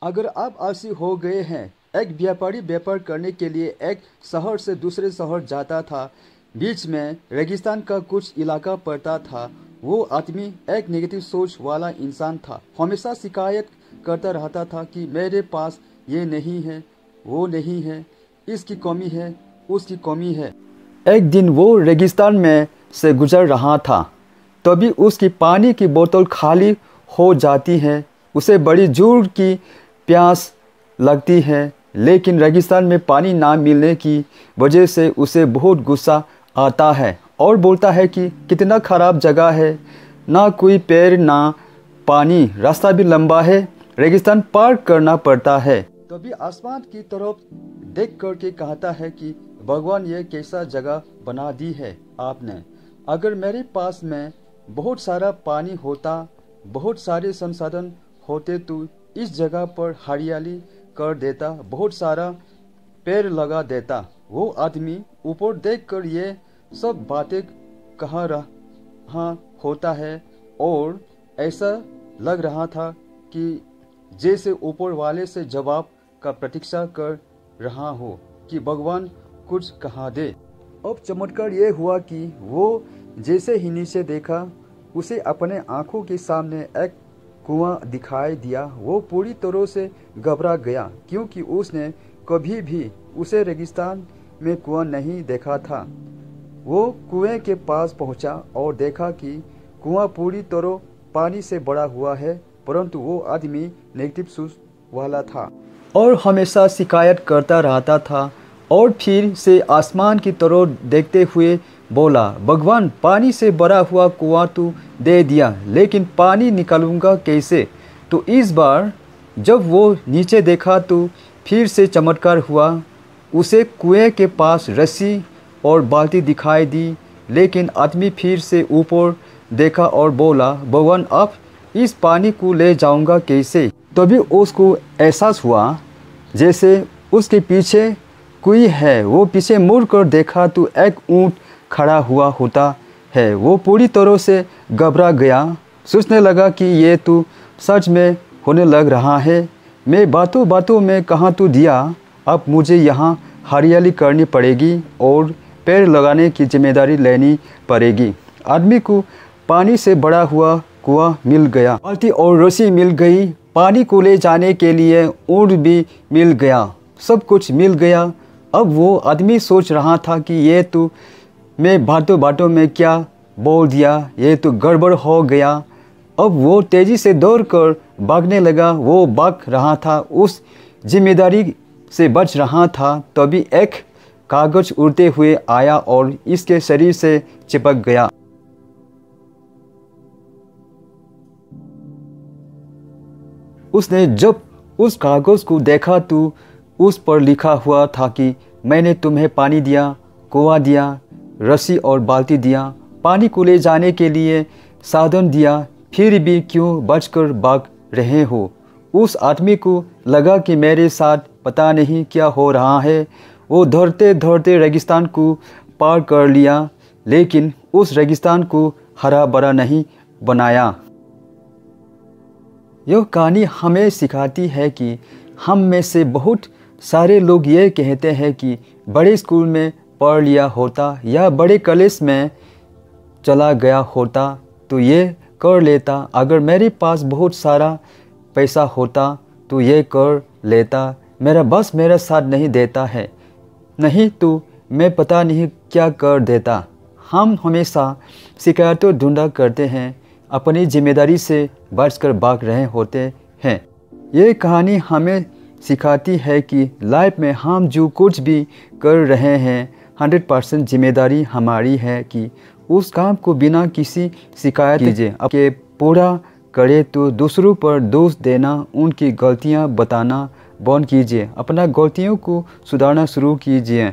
अगर आप आलसी हो गए हैं। एक व्यापारी व्यापार करने के लिए एक शहर से दूसरे शहर जाता था। बीच में रेगिस्तान का कुछ इलाका पड़ता था। वो आदमी एक नेगेटिव सोच वाला इंसान था। हमेशा शिकायत करता रहता था कि मेरे पास ये नहीं है, वो नहीं है, इसकी कमी है, उसकी कमी है। एक दिन वो रेगिस्तान में से गुजर रहा था, तभी उसकी पानी की बोतल खाली हो जाती है। उसे बड़ी जोर की प्यास लगती है, लेकिन रेगिस्तान में पानी ना मिलने की वजह से उसे बहुत गुस्सा आता है और बोलता है कि कितना ख़राब जगह है, ना कोई पेड़ ना पानी, रास्ता भी लंबा है, रेगिस्तान पार करना पड़ता है। तभी आसमान की तरफ देख कर के कहता है कि भगवान, ये कैसा जगह बना दी है आपने। अगर मेरे पास में बहुत सारा पानी होता, बहुत सारे संसाधन होते तो इस जगह पर हरियाली कर देता, बहुत सारा पेड़ लगा देता। वो आदमी ऊपर देखकर ये सब बातें कह रहा होता है और ऐसा लग रहा था कि जैसे ऊपर वाले से जवाब का प्रतीक्षा कर रहा हो कि भगवान कुछ कहा दे। अब चमत्कार ये हुआ कि वो जैसे ही नीचे देखा, उसे अपने आंखों के सामने एक कुआं दिखाई दिया। वो पूरी तरह से घबरा गया, क्योंकि उसने कभी भी उसे रेगिस्तान में कुआं नहीं देखा था। वो कुएं के पास पहुंचा और देखा कि कुआं पूरी तरह पानी से भरा हुआ है, परंतु वो आदमी नेगेटिव सोच वाला था और हमेशा शिकायत करता रहता था। और फिर से आसमान की तरफ देखते हुए बोला, भगवान, पानी से भरा हुआ कुआं तो दे दिया, लेकिन पानी निकालूंगा कैसे। तो इस बार जब वो नीचे देखा तो फिर से चमत्कार हुआ। उसे कुएं के पास रस्सी और बाल्टी दिखाई दी, लेकिन आदमी फिर से ऊपर देखा और बोला, भगवान, आप इस पानी को ले जाऊंगा कैसे। तभी उसको एहसास हुआ जैसे उसके पीछे कोई है। वो पीछे मुड़ कर देखा तो एक ऊंट खड़ा हुआ होता है। वो पूरी तरह से घबरा गया, सोचने लगा कि ये तो सच में होने लग रहा है। मैं बातों बातों में कहा तो दिया, अब मुझे यहाँ हरियाली करनी पड़ेगी और पेड़ लगाने की जिम्मेदारी लेनी पड़ेगी। आदमी को पानी से भरा हुआ कुआं मिल गया, बाल्टी और रस्सी मिल गई, पानी को ले जाने के लिए ऊंट भी मिल गया, सब कुछ मिल गया। अब वो आदमी सोच रहा था कि ये तो मैं बातों बातों में क्या बोल दिया, ये तो गड़बड़ हो गया। अब वो तेज़ी से दौड़कर भागने लगा। वो भाग रहा था, उस जिम्मेदारी से बच रहा था। तभी एक कागज उड़ते हुए आया और इसके शरीर से चिपक गया। उसने जब उस कागज को देखा तो उस पर लिखा हुआ था कि मैंने तुम्हें पानी दिया, कुआं दिया, रस्सी और बाल्टी दिया, पानी को ले जाने के लिए साधन दिया, फिर भी क्यों बचकर भाग रहे हो। उस आदमी को लगा कि मेरे साथ पता नहीं क्या हो रहा है। वो दौड़ते दौड़ते रेगिस्तान को पार कर लिया, लेकिन उस रेगिस्तान को हरा भरा नहीं बनाया। यह कहानी हमें सिखाती है कि हम में से बहुत सारे लोग ये कहते हैं कि बड़े स्कूल में पढ़ लिया होता या बड़े कॉलेज में चला गया होता तो ये कर लेता, अगर मेरे पास बहुत सारा पैसा होता तो ये कर लेता, मेरा बस मेरा साथ नहीं देता है, नहीं तो मैं पता नहीं क्या कर देता। हम हमेशा शिकायतों ढूंढा करते हैं, अपनी जिम्मेदारी से बचकर भाग रहे होते हैं। ये कहानी हमें सिखाती है कि लाइफ में हम जो कुछ भी कर रहे हैं 100% जिम्मेदारी हमारी है कि उस काम को बिना किसी शिकायत कीजिए आपके पूरा करे। तो दूसरों पर दोष देना, उनकी गलतियां बताना बंद कीजिए, अपना गलतियों को सुधारना शुरू कीजिए।